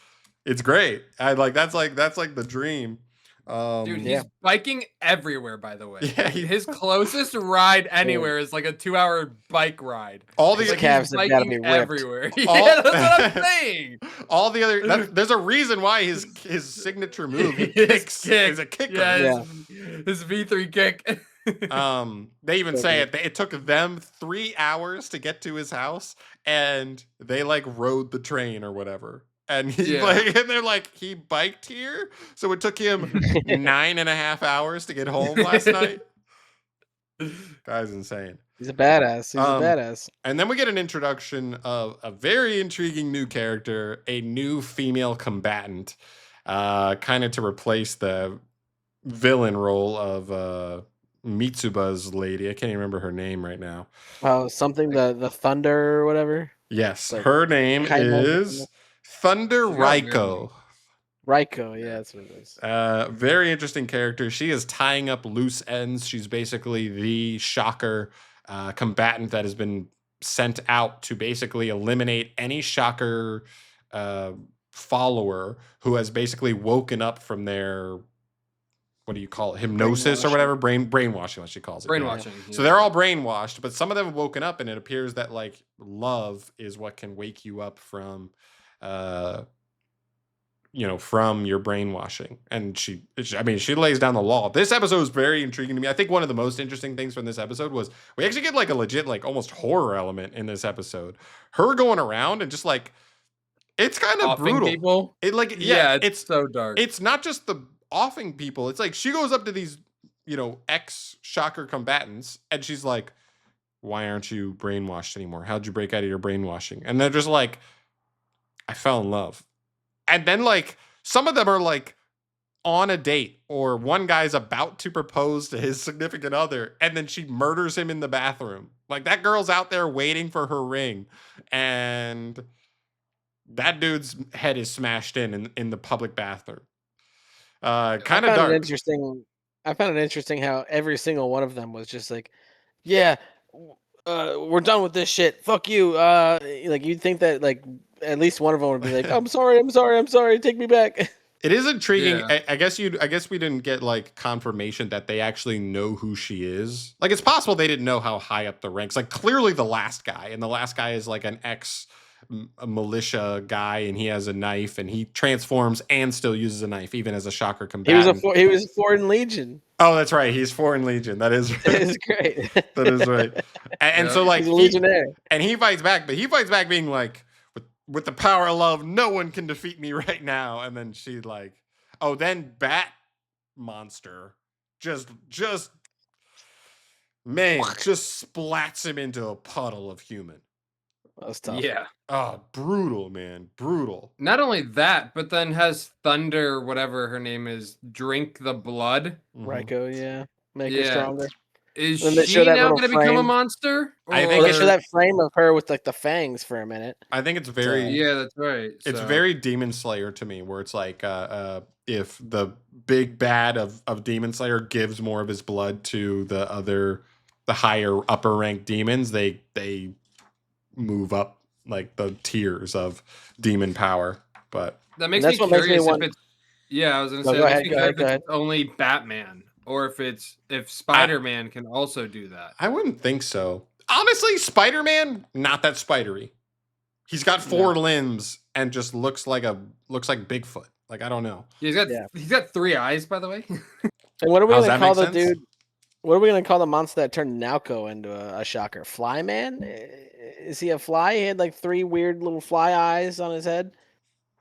it's great. That's like the dream. Dude, he's Yeah. biking everywhere, by the way. Yeah, His closest ride anywhere is like a 2-hour bike ride. all the His Like, calves he's have gotta biking be ripped. everywhere. All- Yeah, that's what I'm saying. all the other there's a reason why his signature move he His kicks kick. is a kicker. Yeah, his V3 kick. They even So say good. it took them 3 hours to get to his house, and they like rode the train or whatever. And he Yeah. and they're like, he biked here, so it took him 9.5 hours to get home last night. Guy's insane. He's a badass. He's Um, a badass. And then we get an introduction of a very intriguing new character, a new female combatant, kind of to replace the villain role of Mitsuba's lady. I can't even remember her name right now. Oh, something the thunder or whatever. Yes, Like, her name kind of- is Thunder She's got a weird Raiko. Raiko, yeah, that's what it is. Very interesting character. She is tying up loose ends. She's basically the shocker combatant that has been sent out to basically eliminate any shocker follower who has basically woken up from their, what do you call it, hypnosis or whatever, brainwashing, what she calls it. yeah. Brainwashing. So they're all brainwashed, but some of them have woken up, and it appears that like love is what can wake you up from from your brainwashing. And she lays down the law. This episode is very intriguing to me. I think one of the most interesting things from this episode was we actually get like a legit, like almost horror element in this episode. Her going around and just like, it's kind of Offing brutal. people? It like, It's so dark. It's not just the offing people. It's like she goes up to these, ex-shocker combatants and she's like, why aren't you brainwashed anymore? How'd you break out of your brainwashing? And they're just like, I fell in love. And then like some of them are like on a date, or one guy's about to propose to his significant other, and then she murders him in the bathroom. Like that girl's out there waiting for her ring, and that dude's head is smashed in the public bathroom. Kind of dark. I found it interesting how every single one of them was just like, yeah, we're done with this shit. Fuck you. Like you'd think that like at least one of them would be like, I'm sorry, take me back. It is intriguing. Yeah. I guess we didn't get like confirmation that they actually know who she is. Like it's possible they didn't know how high up the ranks. Like clearly the last guy is like an ex militia guy, and he has a knife, and he transforms and still uses a knife even as a shocker combatant. He was Foreign Legion. Oh, that's right. He's Foreign Legion. That is right. It is great. That is right. And so like he's a legionnaire. and he fights back, but he fights back being like, with the power of love, no one can defeat me right now. And then she like, then Bat Monster just splats him into a puddle of human. That was tough. Yeah. Oh, brutal, man. Brutal. Not only that, but then has Thunder, whatever her name is, drink the blood. Ryko, yeah. Make her stronger. Is Then they she show that now little going to become a frame. monster? I think They show that frame of her with like the fangs for a minute. I think it's very Yeah, that's right. It's So- very Demon Slayer to me, where it's like if the big bad of Demon Slayer gives more of his blood to the higher upper ranked demons, they move up like the tiers of demon power. But that makes that's me what makes me curious want- if it's. Yeah, I was going to No, say go it makes ahead, me go curious ahead, if it's only Batman, or if Spider-Man can also do that. I wouldn't think so. Honestly, Spider-Man, not that spidery. He's got 4 limbs and just looks like Bigfoot. Like, I don't know. He's got 3 eyes, by the way. And what are we How's gonna that call make the sense? dude? What are we gonna call the monster that turned Naoko into a shocker? Flyman? Is he a fly? He had like 3 weird little fly eyes on his head.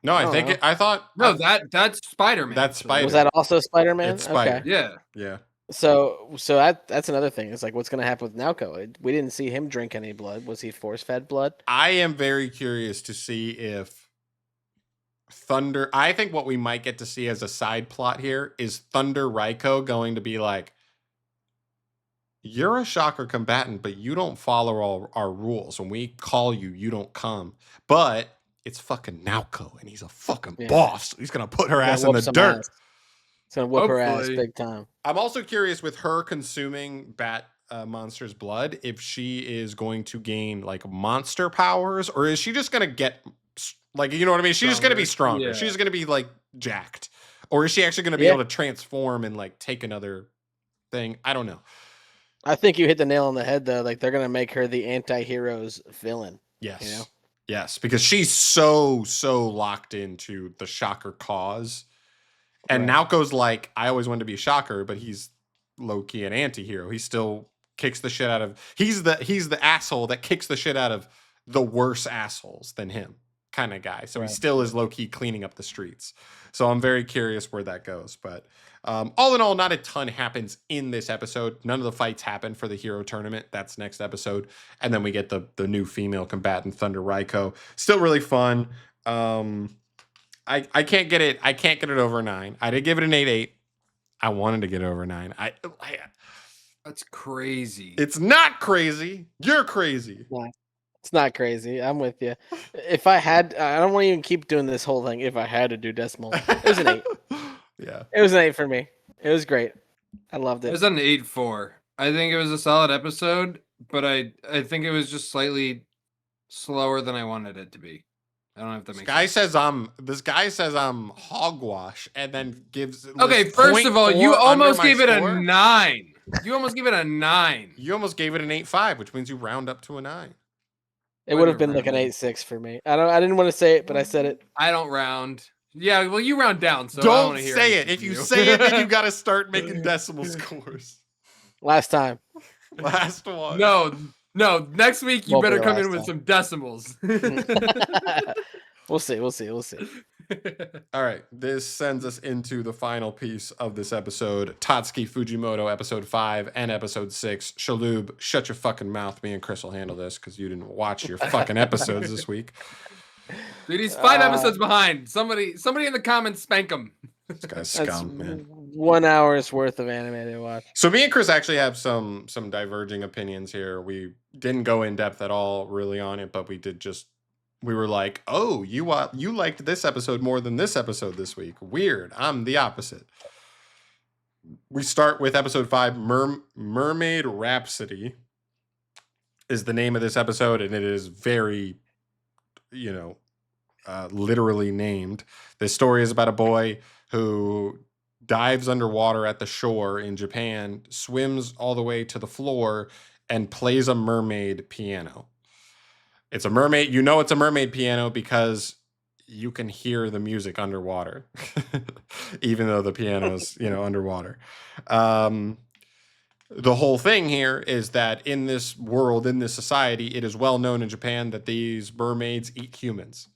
No, I I don't think know. I thought No, that's Spider-Man. That's actually. Spider. Was that also Spider-Man? It's Spider. Okay. Yeah. Yeah. So that's another thing. It's like what's gonna happen with Naoko? We didn't see him drink any blood. Was he force-fed blood? I am very curious to see if Thunder. I think what we might get to see as a side plot here is Thunder Raiko going to be like, you're a shocker combatant, but you don't follow all our rules. When we call you, you don't come. But it's fucking Naoko, and he's a fucking boss. He's gonna put her ass in the dirt. He's gonna whoop her ass Hopefully. big time. I'm also curious with her consuming Bat Monster's blood, if she is going to gain like monster powers, or is she just gonna get like, you know what I mean? She's just gonna be stronger. Yeah. She's gonna be like jacked, or is she actually gonna be able to transform and like take another thing? I don't know. I think you hit the nail on the head though. Like they're gonna make her the anti-hero's villain. Yes. You know? Yes, because she's so locked into the shocker cause. And Naoko's like, I always wanted to be a shocker, but he's low-key an anti-hero. He still kicks the shit out of he's the asshole that kicks the shit out of the worse assholes than him kind of guy. So he still is low-key cleaning up the streets. So I'm very curious where that goes. But all in all, not a ton happens in this episode. None of the fights happen for the hero tournament. That's next episode. And then we get the new female combatant, Thunder Raiko. Still really fun. I can't get it. I can't get it over 9. I did give it an 8.8. I wanted to get it over 9. That's crazy. It's not crazy. You're crazy. It's not crazy. I'm with you. If I had, I don't want to even keep doing this whole thing. If I had to do decimal, it was an 8. Yeah. It was an 8 for me. It was great. I loved It it. was an 8.4. I think it was a solid episode, but I think it was just slightly slower than I wanted it to be. I don't know if that makes sense. This guy says I'm hogwash, and then gives. Okay, lists first of all, 0.4 you almost under my gave it a score. 9. You almost gave it a 9. You almost gave it an 8.5, which means you round up to a 9. It would have been Whatever, like an man. 8.6 for me. I didn't want to say it, but I said it. I don't round. Yeah, well, you round down, so I don't Don't wanna hear say it. anything If from you say it, then you got to start making decimal scores. Last time. Last one. No. Next week you Won't be better the come in last with time. some decimals. We'll see. All right. This sends us into the final piece of this episode. Tatsuki Fujimoto, episode 5 and episode 6. Shalhoub, shut your fucking mouth. Me and Chris will handle this because you didn't watch your fucking episodes this week. Dude, he's 5 episodes behind. Somebody in the comments spank him. This guy's That's scum, man. 1 hour's worth of anime to watch. So me and Chris actually have some diverging opinions here. We didn't go in depth at all really on it, but we were like, oh, you liked this episode more than this episode this week. Weird. I'm the opposite. We start with episode 5, Mermaid Rhapsody is the name of this episode, and it is very, literally named. This story is about a boy who dives underwater at the shore in Japan, swims all the way to the floor, and plays a mermaid piano. It's a mermaid. You know it's a mermaid piano because you can hear the music underwater, even though the piano's, underwater. The whole thing here is that in this world, in this society, it is well known in Japan that these mermaids eat humans.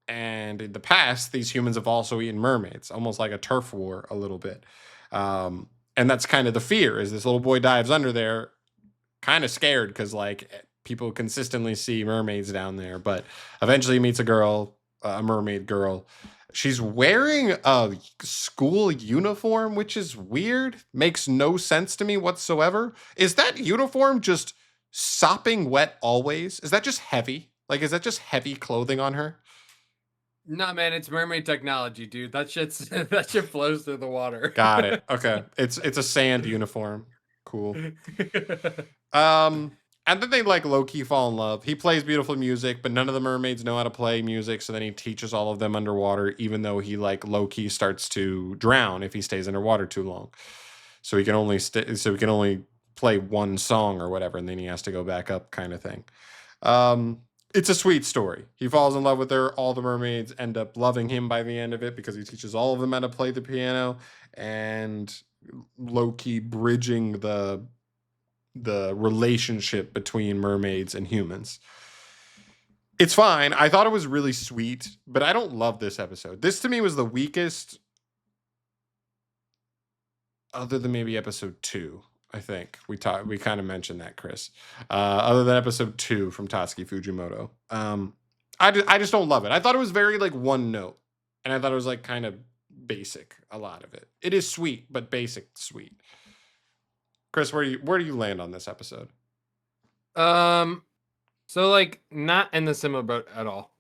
And in the past, these humans have also eaten mermaids, almost like a turf war a little bit. And that's kind of the fear, is this little boy dives under there, kind of scared because, people consistently see mermaids down there. But eventually he meets a girl, a mermaid girl. She's wearing a school uniform, which is weird. Makes no sense to me whatsoever. Is that uniform just sopping wet always? Is that just heavy? Is that just heavy clothing on her? Nah, man, it's mermaid technology, dude. That shit flows through the water. Got it. Okay. It's a sand uniform. Cool. And then they low-key fall in love. He plays beautiful music, but none of the mermaids know how to play music, so then he teaches all of them underwater, even though he low-key starts to drown if he stays underwater too long. So he can only play one song or whatever, and then he has to go back up, kind of thing. It's a sweet story. He falls in love with her. All the mermaids end up loving him by the end of it because he teaches all of them how to play the piano, and low-key bridging the relationship between mermaids and humans. It's fine. I thought it was really sweet, but I don't love this episode. This to me was the weakest, other than maybe episode 2. I think we kind of mentioned that, Chris. Other than episode 2 from Tatsuki Fujimoto, I just don't love it. I thought it was very one note, and I thought it was kind of basic. A lot of it. It is sweet, but basic sweet. Chris, where do you land on this episode? So not in the similar boat at all.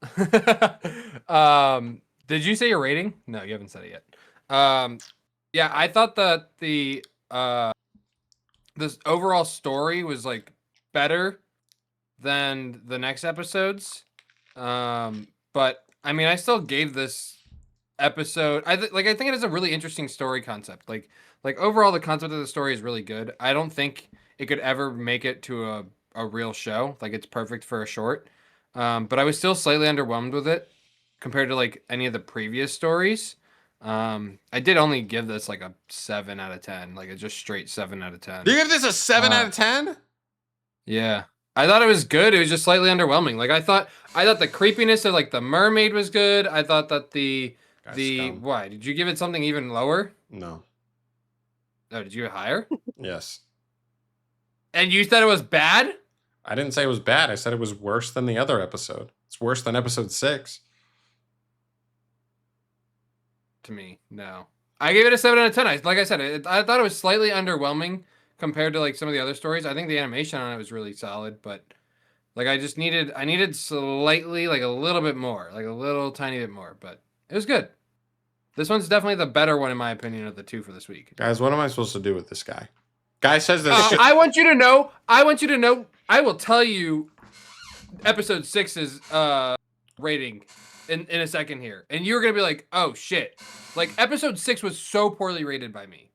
Did you say your rating? No, you haven't said it yet. Yeah, I thought that this overall story was better than the next episodes. But I mean, I still gave this episode. I think it has a really interesting story concept. Overall, the concept of the story is really good. I don't think it could ever make it to a real show. It's perfect for a short. But I was still slightly underwhelmed with it compared to any of the previous stories. I did only give this a 7 out of 10, a just straight 7 out of 10. You give this a 7 out of 10? Yeah. I thought it was good. It was just slightly underwhelming. I thought the creepiness of the mermaid was good. I thought that why? Did you give it something even lower? No. Oh, did you give it higher? Yes. And you said it was bad? I didn't say it was bad. I said it was worse than the other episode. It's worse than episode 6. To me, no. I gave it a 7 out of 10. I thought it was slightly underwhelming compared to some of the other stories. I think the animation on it was really solid, but I needed slightly a little bit more, a little tiny bit more, but it was good. This one's definitely the better one in my opinion of the 2 for this week. Guys, what am I supposed to do with this guy? Guy says this shit. I want you to know. I will tell you episode 6's rating in a second here. And you're going to be like, "Oh shit." Episode 6 was so poorly rated by me.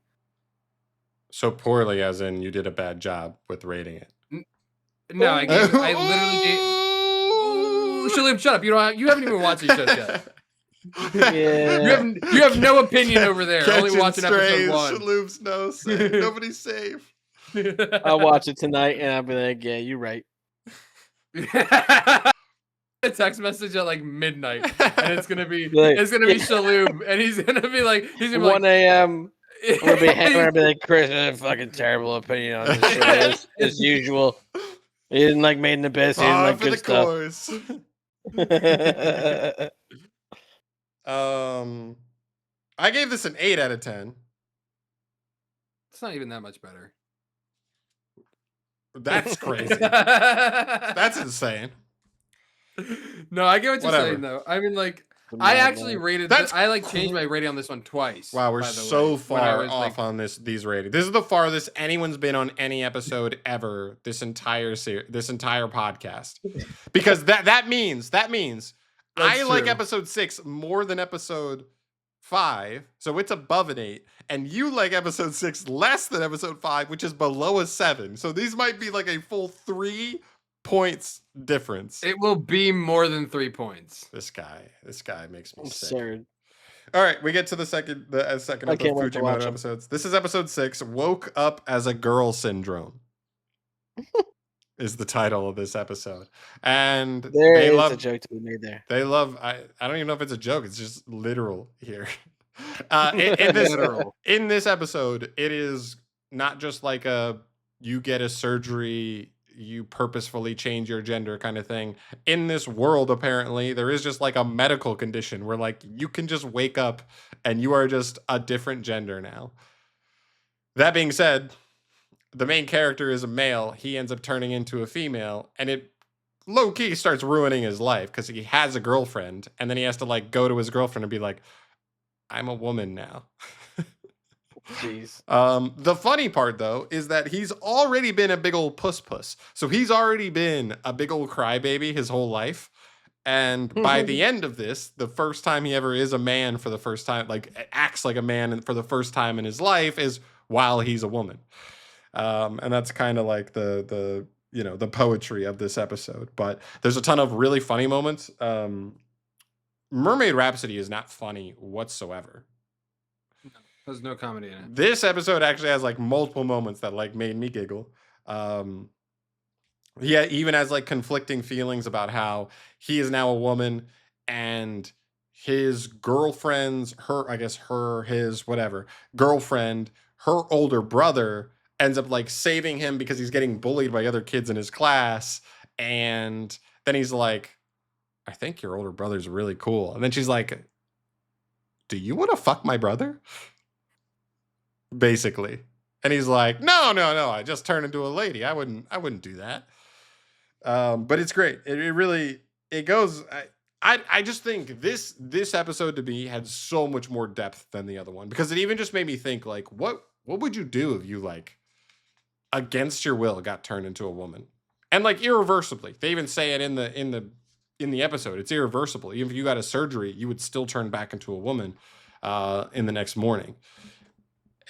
So poorly as in you did a bad job with rating it. No, I literally gave Shalhoub, shut up. You haven't even watched these shows yet. Yeah. You have no opinion over there. Only Catching watching episode strays, 1. Shaloop's no say. Nobody's safe. I'll watch it tonight and I'll be like, yeah, you're right. A text message at like midnight, and it's gonna be Like, Shaloub, and he's gonna be like 1 a.m. I'm gonna be hammering. I'll be like, Chris, I have a fucking terrible opinion on this show as usual. He didn't like Made in Abyss. He didn't like for good the stuff. course. I gave this an 8 out of 10. It's not even that much better. That's crazy. That's insane. No, I get what you're Whatever. saying though. I mean, like, I actually rated. I like changed my rating on this one twice. Wow, we're by the so way, far off on these ratings. This is the farthest anyone's been on any episode ever. This entire podcast, because that means I like true. episode 6 more than episode 5, so it's above an 8, and you like episode 6 less than episode 5, which is below a 7. So these might be like a full 3 points difference. It will be more than 3 points. This guy makes me absurd. sick. All right, we get to the second of the Fujimoto them. episodes. This is episode 6. Woke up as a girl syndrome is the title of this episode, and There is a joke to be made there. They love. I don't even know if it's a joke. It's just literal here. In this episode, it is not just like you get a surgery, you purposefully change your gender kind of thing. In this world, apparently, there is just like a medical condition where like you can just wake up and you are just a different gender now. That being said, the main character is a male. He ends up turning into a female, and it low-key starts ruining his life because he has a girlfriend, and then he has to like go to his girlfriend and be like, I'm a woman now. Jeez. The funny part though is that he's already been a big old puss. So he's already been a big old crybaby his whole life. And by the end of this, the first time he ever is a man for the first time, like acts like a man for the first time in his life, is while he's a woman. And that's kind of like the the poetry of this episode. But there's a ton of really funny moments. Mermaid Rhapsody is not funny whatsoever. There's no comedy in it. This episode actually has like multiple moments that like made me giggle. He even has like conflicting feelings about how he is now a woman and his girlfriend's girlfriend, her older brother ends up like saving him because he's getting bullied by other kids in his class. And then he's like, I think your older brother's really cool. And then she's like, do you want to fuck my brother? Basically. And he's like, no, I just turned into a lady. I wouldn't do that. But it's great. It really, it goes, I just think this episode to me had so much more depth than the other one, because it even just made me think like, what would you do if you like against your will got turned into a woman? And like irreversibly. They even say it in the episode. It's irreversible. Even if you got a surgery, you would still turn back into a woman in the next morning.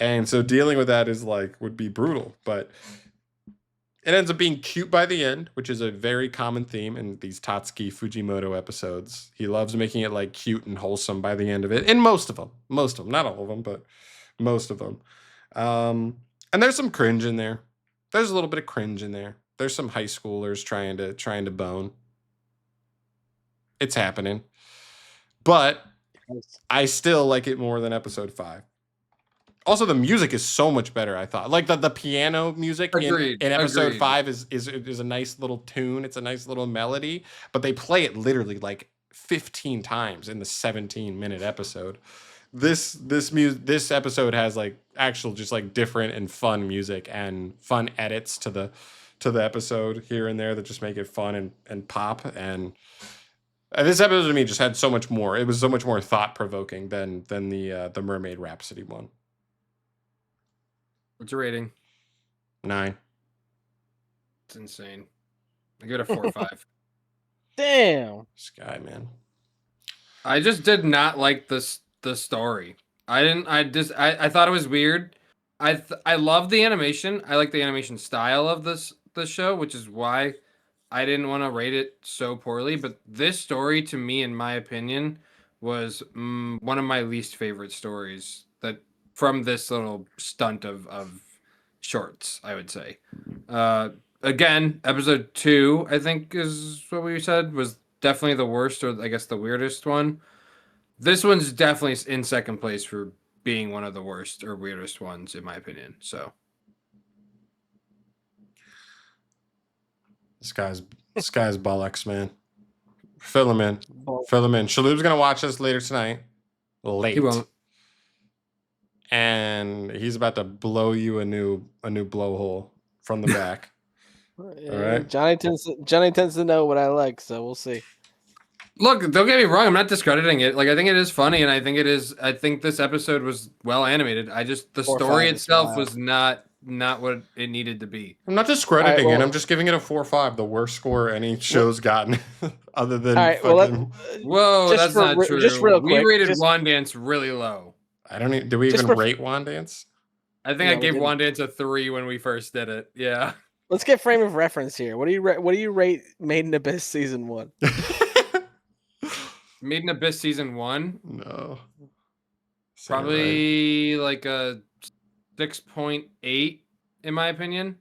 And so dealing with that is like, would be brutal, but it ends up being cute by the end, which is a very common theme in these Tatsuki Fujimoto episodes. He loves making it like cute and wholesome by the end of it. In most of them, not all of them, but most of them. And there's some cringe in there. There's a little bit of cringe in there. There's some high schoolers trying to bone. It's happening, but I still like it more than episode 5. Also, the music is so much better, I thought. Like the piano music in episode 5 is a nice little tune. It's a nice little melody, but they play it literally like 15 times in the 17-minute episode. This episode has like actual just like different and fun music and fun edits to the episode here and there that just make it fun and pop. And this episode to me just had so much more. It was so much more thought-provoking than the Mermaid Rhapsody one. What's your rating? 9. It's insane. I give it a 4 or 5. Damn. This guy, man. I just did not like the story. I thought it was weird. I love the animation. I like the animation style of this show, which is why I didn't want to rate it so poorly. But this story, to me, in my opinion, was one of my least favorite stories that from this little stunt of shorts, I would say. Again, episode 2, I think is what we said, was definitely the worst, or I guess the weirdest one. This one's definitely in second place for being one of the worst or weirdest ones, in my opinion. So This guy's bollocks, man. Fill him in. Well, Fill him in. Shaloub's gonna watch us later tonight. Late. he won't. And he's about to blow you a new blowhole from the back. All right. Johnny tends to know what I like, so we'll see. Look, don't get me wrong. I'm not discrediting it. Like, I think it is funny, and I think this episode was well animated. I just the 4 or story 5 is itself wild. was not what it needed to be. I'm not discrediting All right, it. well- I'm just giving it a 4-5, the worst score any show's gotten, other than All right, fucking. Whoa, Just that's for not re- true. just real We quick, rated just- Wand Dance really low. I don't even. Do we Just even for- rate Wand Dance? I think No, I we gave didn't. Wand Dance a 3 when we first did it. Yeah. Let's get frame of reference here. What do you rate Made in Abyss season 1? Made in Abyss season 1, No. Say it right. probably like a 6.8 in my opinion.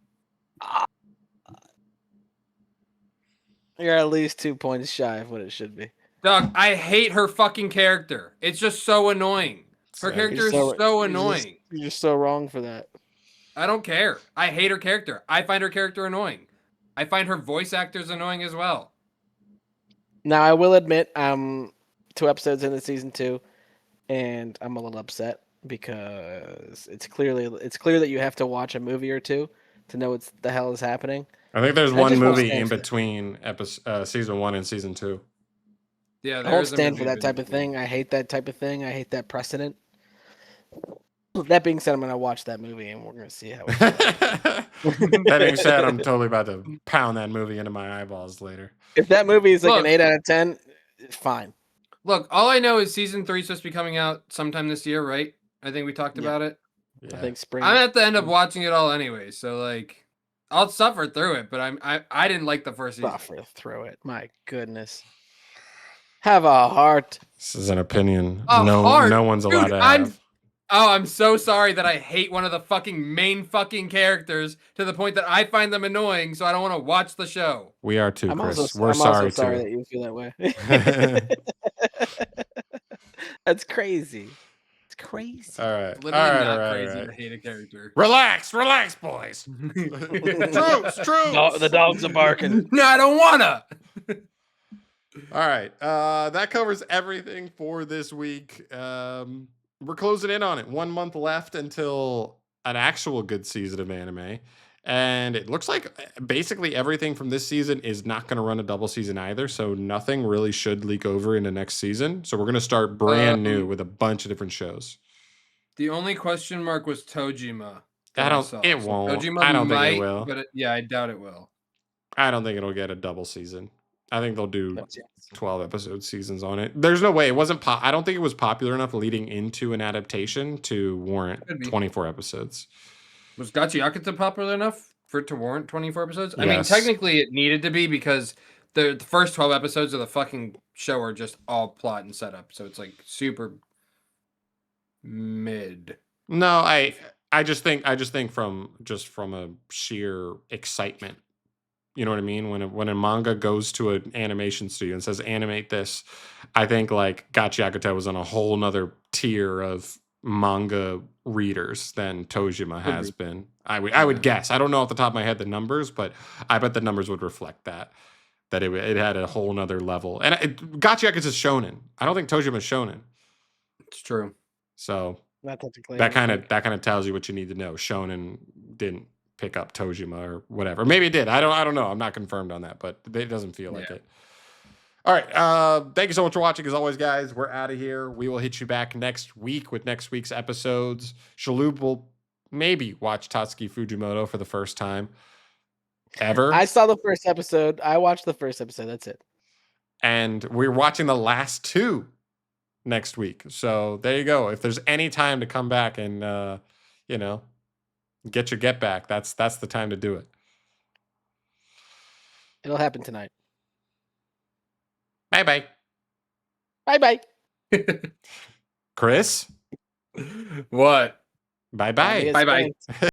You're at least 2 points shy of what it should be. Doug, I hate her fucking character. It's just so annoying. Her Same. character is You're so you're annoying. You're just so wrong for that. I don't care. I hate her character. I find her character annoying. I find her voice actors annoying as well. Now I will admit, 2 episodes into season 2, and I'm a little upset because it's clear that you have to watch a movie or two to know what the hell is happening. I think there's I one just won't movie stand in for that. between season 1 and season 2. Yeah, I there won't is a stand for movie that type of between. thing. I hate that type of thing. I hate that precedent. That being said, I'm gonna watch that movie and we're gonna see how. That being said, I'm totally about to pound that movie into my eyeballs later. If that movie is like Look. an 8 out of 10, it's fine. Look, all I know is season 3 is supposed to be coming out sometime this year, right? I think we talked Yeah. about it. Yeah. I think spring. I'm at the end of watching it all anyway, so like I'll suffer through it, but I didn't like the first season. Suffer through it. My goodness. Have a heart. This is an opinion. A no heart? one's allowed Dude, to I'm- have. Oh, I'm so sorry that I hate one of the fucking main fucking characters to the point that I find them annoying, so I don't want to watch the show. We are too, I'm Chris. also, We're I'm sorry also sorry too. that you feel that way. That's crazy. It's crazy. All right. Literally all right, not all right, crazy all to right. hate a character. Relax, troops. The dogs are barking. No, I don't wanna. All right. That covers everything for this week. We're closing in on it. 1 month left until an actual good season of anime. And it looks like basically everything from this season is not going to run a double season either. So nothing really should leak over into next season. So we're going to start brand new with a bunch of different shows. The only question mark was Tojima. I don't- it won't. Tojima I don't think it might, will. But yeah, I doubt it will. I don't think it'll get a double season. I think they'll do No chance. 12 episode seasons on it. There's no way. It wasn't I don't think it was popular enough leading into an adaptation to warrant Could be. 24 episodes. Was Gachiakuta popular enough for it to warrant 24 episodes? I mean, Yes. technically it needed to be because the first 12 episodes of the fucking show are just all plot and setup. So it's like super mid. No, I just think from a sheer excitement. You know what I mean? When a manga goes to an animation studio and says animate this, I think like Gachiakuta was on a whole nother tier of manga readers than Tojima has been. I would guess. I don't know off the top of my head the numbers, but I bet the numbers would reflect that it had a whole nother level. And Gachiakuta is shonen. I don't think Tojima is shonen. It's true. So Not technically. that kind of tells you what you need to know. Shonen didn't pick up Tojima or whatever. Maybe it did. I don't know. I'm not confirmed on that, but it doesn't feel like it. All right. Thank you so much for watching. As always, guys, we're out of here. We will hit you back next week with next week's episodes. Shaloub will maybe watch Tatsuki Fujimoto for the first time ever. I saw the first episode. I watched the first episode. That's it. And we're watching the last 2 next week. So there you go. If there's any time to come back and, get your get back, that's the time to do it. It'll happen tonight. Bye-bye. Bye bye. Chris, What? bye Tommy bye. is Bye-bye. spanked.